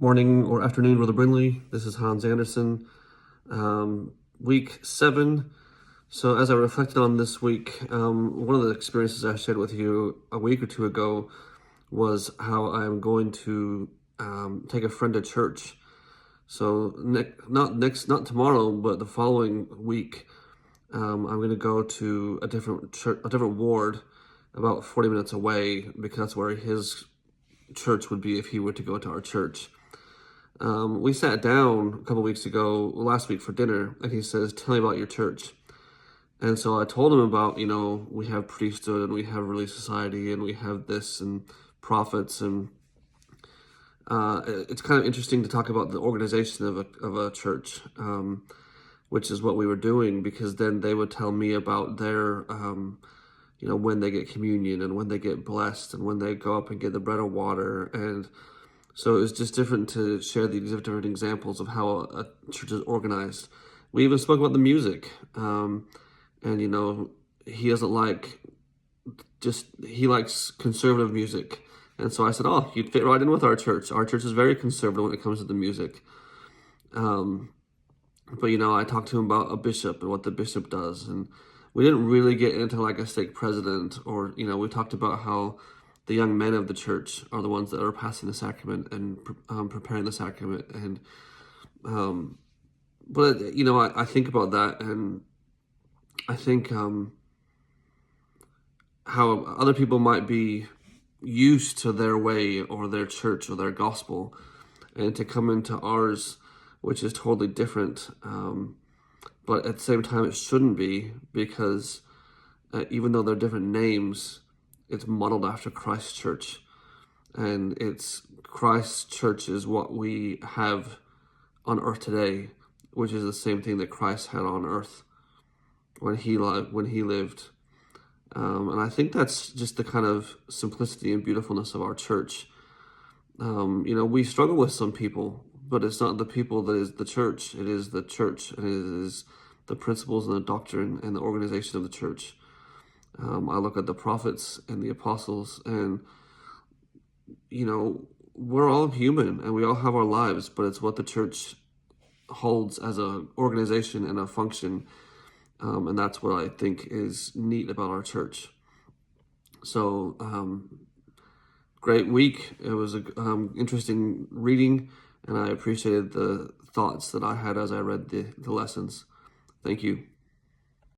Morning or afternoon, Brother Brindley. This is Hans Anderson. Week 7. So as I reflected on this week, one of the experiences I shared with you a week or two ago was how I am going to take a friend to church. So not tomorrow, but the following week, I'm going to go to a different ward, about 40 minutes away, because that's where his church would be if he were to go to our church. We sat down a couple weeks ago, last week, for dinner, and he says, "Tell me about your church." And so I told him about, we have priesthood and we have Relief Society and we have this and prophets, and it's kind of interesting to talk about the organization of a church, which is what we were doing, because then they would tell me about their, when they get communion and when they get blessed and when they go up and get the bread and water. And so it was just different to share these different examples of how a church is organized. We even spoke about the music, and he doesn't like he likes conservative music, and so I said, "Oh, you'd fit right in with our church. Our church is very conservative when it comes to the music." But I talked to him about a bishop and what the bishop does, and we didn't really get into like a stake president, or we talked about how the young men of the church are the ones that are passing the sacrament and preparing the sacrament. And but I think about that, and I think how other people might be used to their way or their church or their gospel, and to come into ours, which is totally different. But at the same time, it shouldn't be, because even though they're different names, it's modeled after Christ's church. And it's Christ's church is what we have on earth today, which is the same thing that Christ had on earth when he lived. And I think that's just the kind of simplicity and beautifulness of our church. We struggle with some people, but it's not the people that is the church. It is the church, and it is the principles and the doctrine and the organization of the church. I look at the prophets and the apostles, and we're all human and we all have our lives, but it's what the church holds as an organization and a function, and that's what I think is neat about our church. So great week. It was a interesting reading, and I appreciated the thoughts that I had as I read the lessons. Thank you.